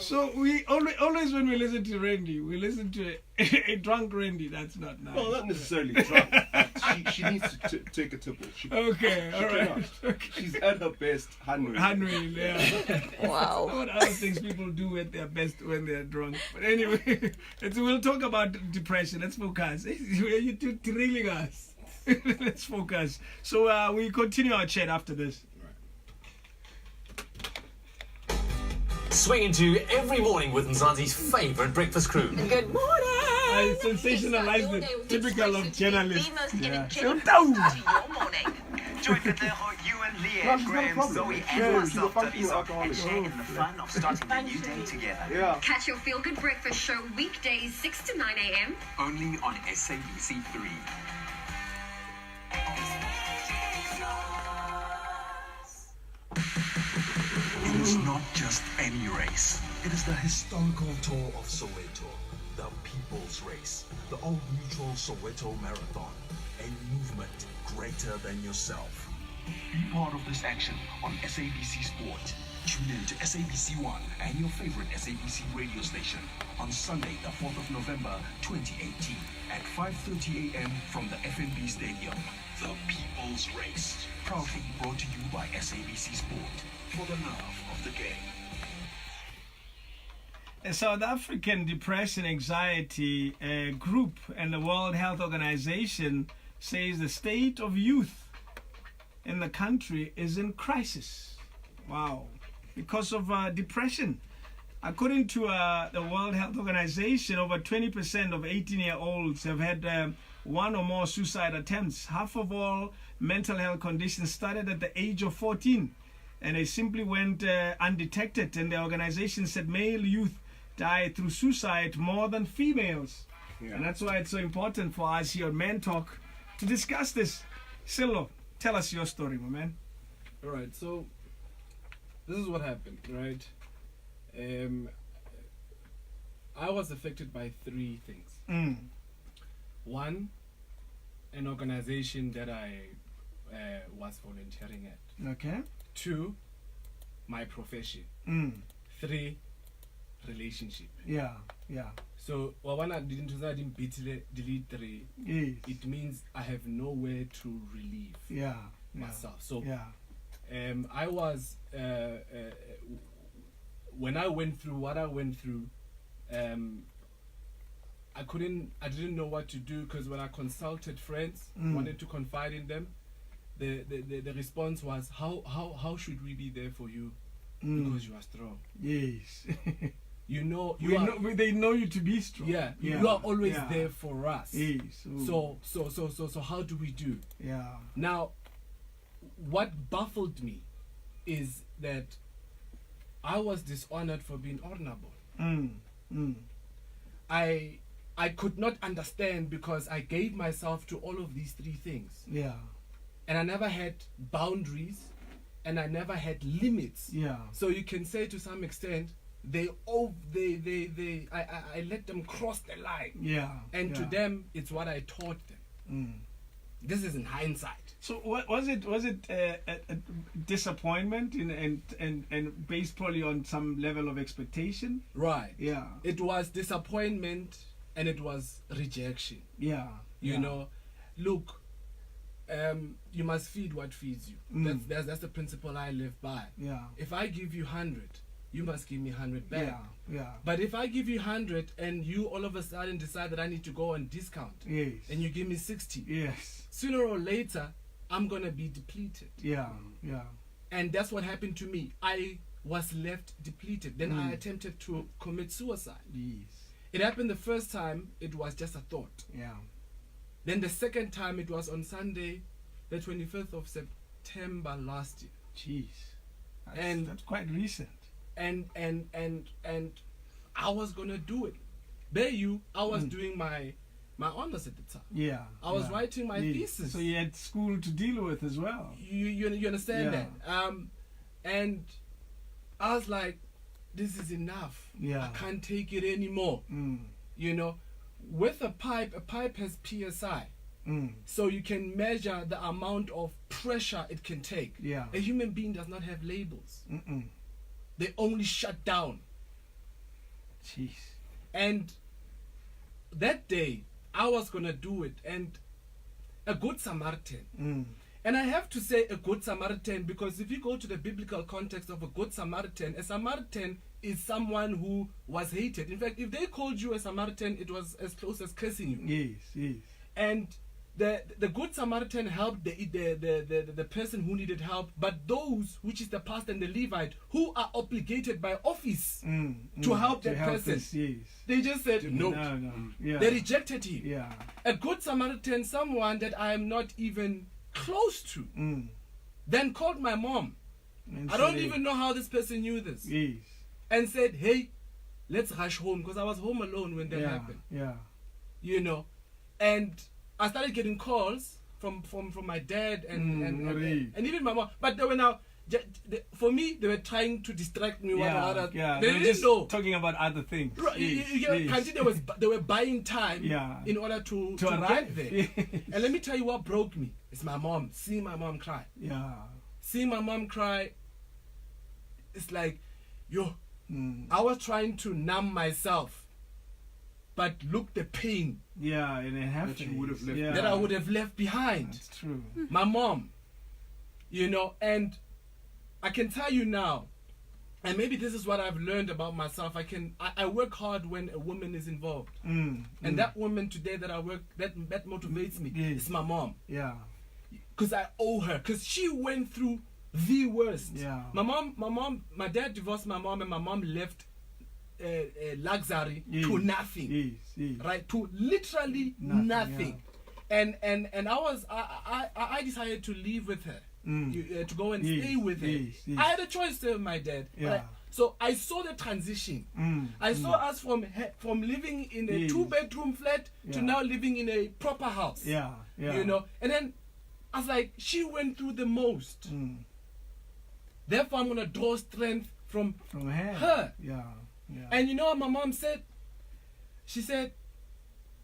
So we always when we listen to Randy, we listen to a drunk Randy. That's not nice. Well, not necessarily drunk. She needs to take a tipple. Okay, all right. Okay. She's at her best, Henry. Henry, yeah. Wow. What other things people do at their best when they're drunk? But anyway, we'll talk about depression. Let's focus. You're thrilling us. Let's focus. So we continue our chat after this. Swing into every morning with Mzansi's favourite breakfast crew. Good morning. I sensationalize the typical of journalists. Yeah. Your morning. Join Fidlejo, you and Leah, Graham, Zoe, and myself, Daviso, and share in the fun of starting the new day together. Yeah. Catch your feel-good breakfast show weekdays 6 to 9 a.m. Only on SABC 3. It is not just any race. It is the historical tour of Soweto, the people's race, the all-mutual Soweto Marathon, a movement greater than yourself. Be part of this action on SABC Sport. Tune in to SABC 1 and your favorite SABC radio station on Sunday, the 4th of November, 2018 at 5:30 a.m. from the FNB Stadium. The People's Race, proudly brought to you by SABC Sport for the love of the game. A South African Depression Anxiety Group and the World Health Organization says the state of youth in the country is in crisis. Wow. Because of depression. According to the World Health Organization, over 20% of 18-year-olds have had one or more suicide attempts. Half of all mental health conditions started at the age of 14, and they simply went undetected. And the organization said male youth die through suicide more than females. Yeah. And that's why it's so important for us here on Men Talk to discuss this. Sello, tell us your story, my man. All right, so this is what happened, right? I was affected by three things. One, an organization that I was volunteering at. Okay. Two, my profession. 3, relationship. Yeah. So when I didn't delete 3, yes, it means I have nowhere to relieve myself. So I was when I went through what I went through, I didn't know what to do, because when I consulted friends, wanted to confide in them, the response was, how should we be there for you, because you are strong. Yes. they know you to be strong. You are always there for us. Yes. So how do we do? Now, what baffled me is that I was dishonored for being honorable. I could not understand, because I gave myself to all of these 3 things. And I never had boundaries, and I never had limits. So you can say, to some extent, I let them cross the line. And to them, it's what I taught them. This is in hindsight. So was it a disappointment and based probably on some level of expectation? Right. It was disappointment, and it was rejection. You know, look, you must feed what feeds you. That's the principle I live by. If I give you 100, you must give me 100 back. But if I give you 100 and you all of a sudden decide that I need to go on discount, and you give me 60, sooner or later I'm gonna be depleted. And that's what happened to me. I was left depleted. Then I attempted to commit suicide. It happened the first time, it was just a thought. Then the second time, it was on Sunday, the 25th of September last year. Jeez. That's quite recent. And I was gonna do it. I was doing my honors at the time. I was writing my thesis. So you had school to deal with as well. You understand that? And I was like, this is enough. I can't take it anymore. You know, with a pipe has PSI. So you can measure the amount of pressure it can take. A human being does not have labels. They only shut down. Jeez. And that day, I was going to do it. And a good Samaritan. And I have to say a good Samaritan because if you go to the biblical context of a good Samaritan, a Samaritan is someone who was hated. In fact, if they called you a Samaritan, it was as close as cursing you. Yes, yes. And the good Samaritan helped the person who needed help, but those, which is the pastor and the Levite, who are obligated by office to help that person, yes. they just said no. Yeah. They rejected him. Yeah. A good Samaritan, someone that I am not even close to, then called my mom. And I don't said, even know how this person knew this. Yes. And said, hey, let's rush home, because I was home alone when that happened. Yeah. You know, and I started getting calls from my dad and even my mom. But they were now, for me, they were trying to distract me. Yeah. They were didn't just know. talking about other things. Right, Yes. they were buying time Yeah. in order to arrive get there. Yes. And let me tell you what broke me. It's my mom. Seeing my mom cry. Yeah. Seeing my mom cry, it's like, I was trying to numb myself, but look the pain Yeah, and it happened. That you would have left that I would have left behind. That's true. My mom, you know, and I can tell you now, and maybe this is what I've learned about myself. I work hard when a woman is involved, and that woman today that I work that motivates me. Yes. It's my mom. Yeah. Because I owe her. Because she went through the worst. Yeah. My dad divorced my mom, and my mom left luxury Yes. to nothing. Yes. Right, to literally nothing. And I decided to leave with her, to go and stay with her. Yes. I had a choice to my dad. Yeah. Right? So I saw the transition. I saw us from living in a 2-bedroom flat to now living in a proper house. Yeah. You know, and then I was like, she went through the most. Therefore, I'm gonna draw strength from her. Yeah. And you know what my mom said? She said,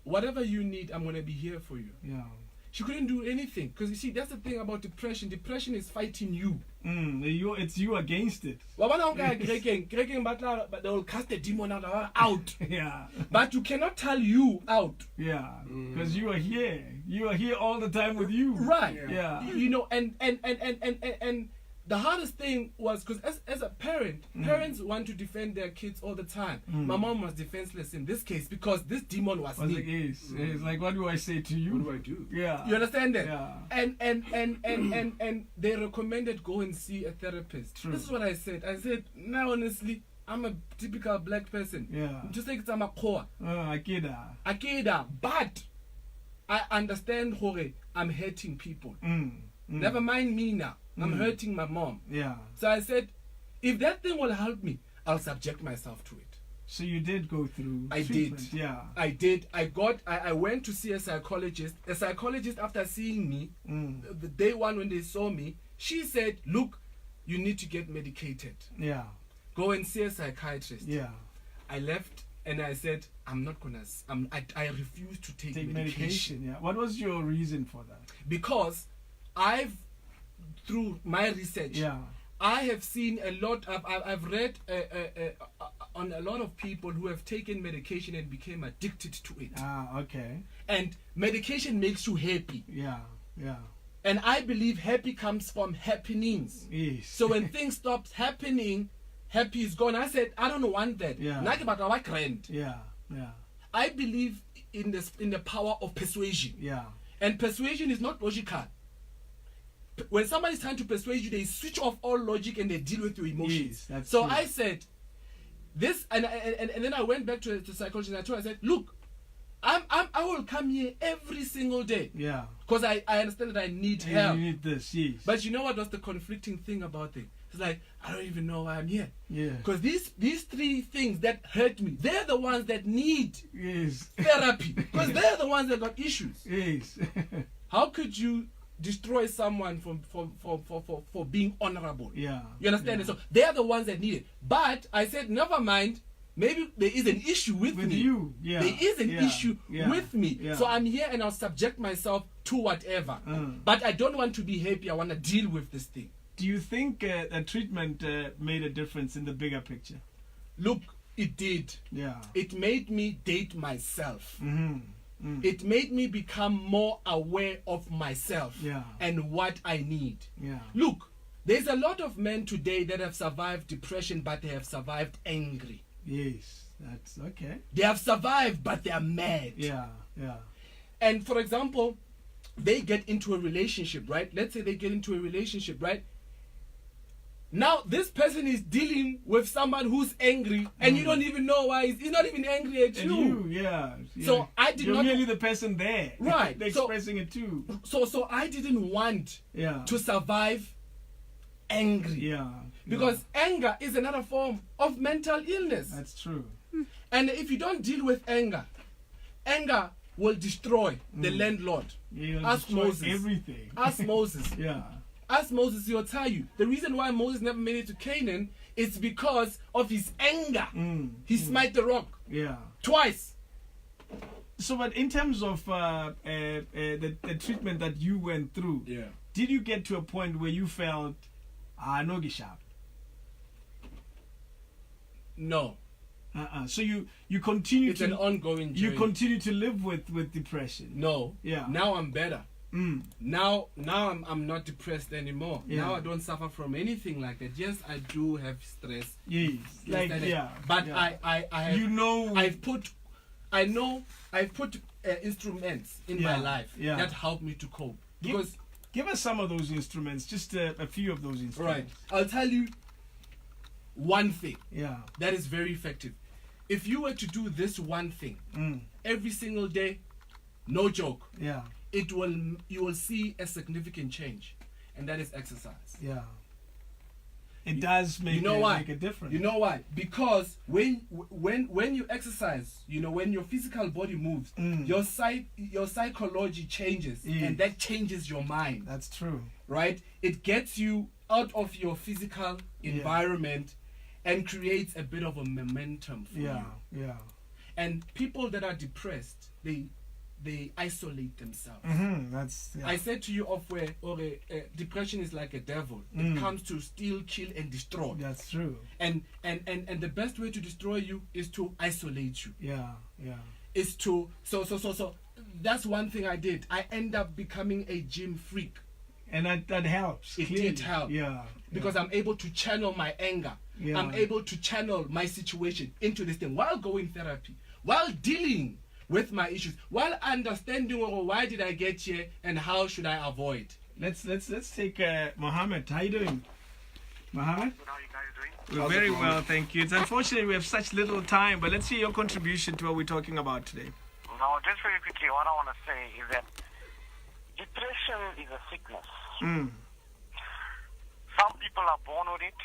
whatever you need, I'm going to be here for you. Yeah. She couldn't do anything. Because you see, that's the thing about depression. Depression is fighting you. It's you against it. But they will cast the demon out. Yeah. But you cannot tell you out. Yeah. Because you are here. You are here all the time with you. Right. Yeah. You know, and the hardest thing was because as a parent, parents want to defend their kids all the time. My mom was defenseless in this case because this demon was me. It's like, what do I say to you? What do I do? Yeah. You understand that? Yeah. And they recommended go and see a therapist. True. This is what I said. I said, now honestly, I'm a typical black person. Yeah. Just like I'm a core. Akida. But I understand how I'm hurting people. Never mind me now. I'm hurting my mom. Yeah. So I said, if that thing will help me, I'll subject myself to it. So you did go through I treatment. did. Yeah. I did. I went to see a psychologist. A psychologist, after seeing me, the day one when they saw me, she said, look, you need to get medicated. Yeah. Go and see a psychiatrist. Yeah. I left and I said, I'm not going to, I refuse to take medication. Yeah. What was your reason for that? Because through my research, I have seen a lot. I've read on a lot of people who have taken medication and became addicted to it. Okay. And medication makes you happy. Yeah. And I believe happy comes from happenings. Yes. So when things stop happening, happy is gone. I said, I don't want that. Yeah. Yeah. I believe in the power of persuasion. Yeah. And persuasion is not logical. When somebody's trying to persuade you, they switch off all logic and they deal with your emotions. Yes, so true. I said this, and then I went back to the psychologist and I told her, I said, look, I will come here every single day. Yeah. Because I understand that I need help. You need this, yes. But you know what was the conflicting thing about it? It's like, I don't even know why I'm here. Yeah. Because these three things that hurt me, they're the ones that need Yes. therapy. Because they're the ones that got issues. Yes. How could you destroy someone for being honorable? Yeah. You understand? So they are the ones that need it. But I said, never mind. Maybe there is an issue with me. You. Yeah. There is an issue with me. Yeah. So I'm here and I'll subject myself to whatever. But I don't want to be happy. I want to deal with this thing. Do you think a treatment made a difference in the bigger picture? Look, It did. Yeah. It made me date myself. Mm-hmm. It made me become more aware of myself and what I need. Yeah. Look, there's a lot of men today that have survived depression, but they have survived angry. Yes, that's okay. They have survived, but they are mad. Yeah, yeah. And for example, they get into a relationship, right? Let's say they get into a relationship, right? Now, this person is dealing with someone who's angry, and you don't even know why. He's not even angry at you. Yeah. So I did You're not. You're really the person there. Right. They're expressing it too. So I didn't want to survive angry. Yeah. Because anger is another form of mental illness. That's true. And if you don't deal with anger, anger will destroy the landlord. Ask Moses. Everything. Ask Moses. Yeah. Ask Moses, he'll tell you. The reason why Moses never made it to Canaan is because of his anger. He smite the rock. Yeah. Twice. So, but in terms of the treatment that you went through, did you get to a point where you felt, no gishap? No. So you continue it's to... an ongoing journey. You continue to live with depression? No. Yeah. Now I'm better. Now I'm not depressed anymore. Now I don't suffer from anything like that. Yes, I do have stress. Yes. But I have, I've put instruments in my life that help me to cope. Because give us some of those instruments, just a few of those instruments. Right. I'll tell you one thing that is very effective. If you were to do this one thing every single day, no joke, you will see a significant change, and that is exercise. Yeah. It does make, make a difference. You know why? Because when you exercise, when your physical body moves, your psychology changes, and that changes your mind. That's true. Right? It gets you out of your physical environment and creates a bit of a momentum for you. Yeah. And people that are depressed, they isolate themselves. I said to you off where depression is like a devil. It comes to steal, kill, and destroy. That's true. And the best way to destroy you is to isolate you. Yeah. Is to so that's one thing I did. I end up becoming a gym freak. And that helps. It did help. Yeah. Because I'm able to channel my anger. Yeah. I'm able to channel my situation into this thing while going therapy, while dealing with my issues, while understanding why did I get here and how should I avoid. Let's take Mohammed. How you doing, Mohammed? How are you guys doing? We're very well, thank you. It's unfortunate we have such little time, but let's see your contribution to what we're talking about today. No, just very quickly, what I want to say is that depression is a sickness. Some people are born with it.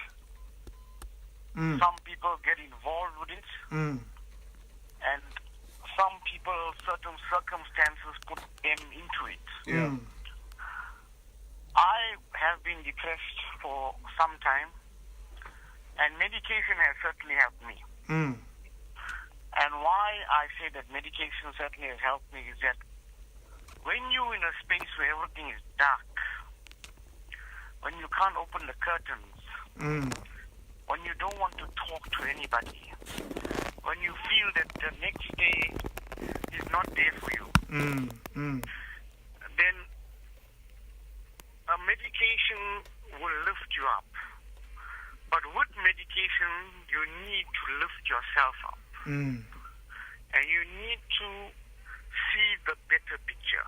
Some people get involved with it. And some people, certain circumstances put them into it. Yeah. I have been depressed for some time, and medication has certainly helped me. And why I say that medication certainly has helped me is that when you're in a space where everything is dark, when you can't open the curtains, when you don't want to talk to anybody, when you feel that the next day is not there for you, then a medication will lift you up. But with medication, you need to lift yourself up. And you need to see the better picture.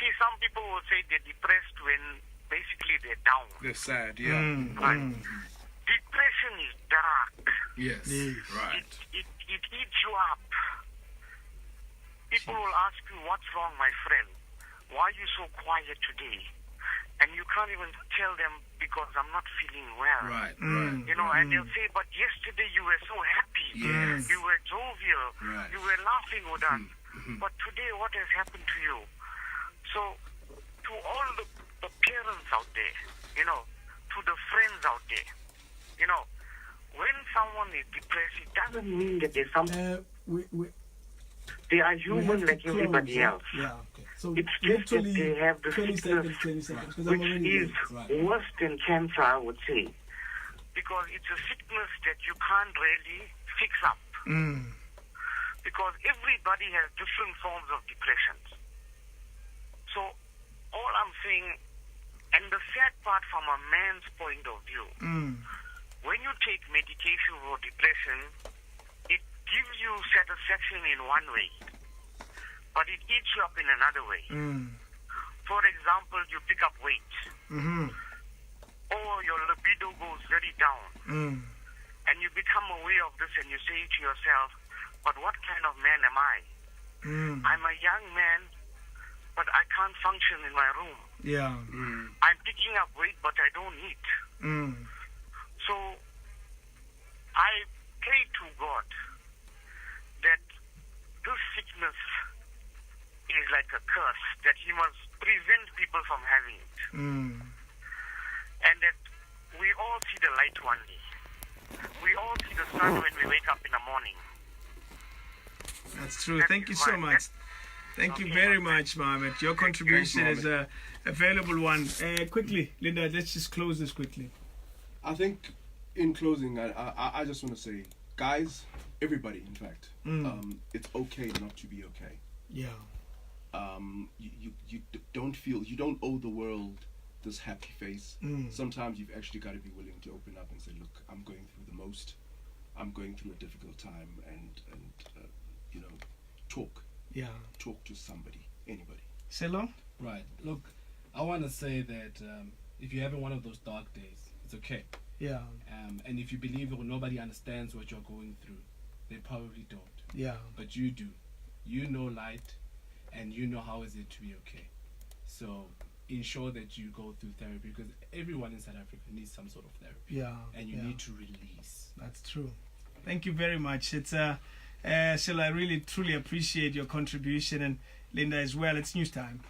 See, some people will say they're depressed when basically they're down. They're sad, yeah. Right? Depression is dark. Yes. Right. It eats you up. People will ask you, what's wrong, my friend? Why are you so quiet today? And you can't even tell them because I'm not feeling well. Right. And they'll say, but yesterday you were so happy. Yes. You were jovial. Right. You were laughing with us. But today, what has happened to you? So, to all the parents out there, to the friends out there, when someone is depressed, it doesn't mean that there's something. They are human like everybody else. Yeah, okay. So it's just that they have the 20 sickness, seconds, 20 seconds, 'cause I'm which already is late. worse than cancer, I would say. because it's a sickness that you can't really fix up. Because everybody has different forms of depression. So all I'm saying, and the sad part from a man's point of view, when you take medication for depression, it gives you satisfaction in one way, but it eats you up in another way. For example, you pick up weight, or your libido goes very down, and you become aware of this and you say to yourself, but what kind of man am I? I'm a young man, but I can't function in my room. I'm picking up weight, but I don't eat. So I pray to God that this sickness is like a curse, that He must prevent people from having it. And that we all see the light one day. We all see the sun when we wake up in the morning. That's true. Thank you so much. Thank you very much, Mohammed. Your contribution is a valuable one. Quickly, Linda, let's just close this quickly. I think in closing, I just want to say, guys, everybody, in fact, it's okay not to be okay. You don't feel, you don't owe the world this happy face. Sometimes you've actually got to be willing to open up and say, look, I'm going through the most. I'm going through a difficult time, and you know, talk. Talk to somebody, anybody. Sello? Right. Look, I want to say that if you're having one of those dark days, it's okay. And if you believe that nobody understands what you're going through, they probably don't. But you do. You know light, and you know how is it to be okay. So ensure that you go through therapy, because everyone in South Africa needs some sort of therapy. And you need to release. That's true. Thank you very much. It's Sello, I really truly appreciate your contribution, and Linda as well. It's news time.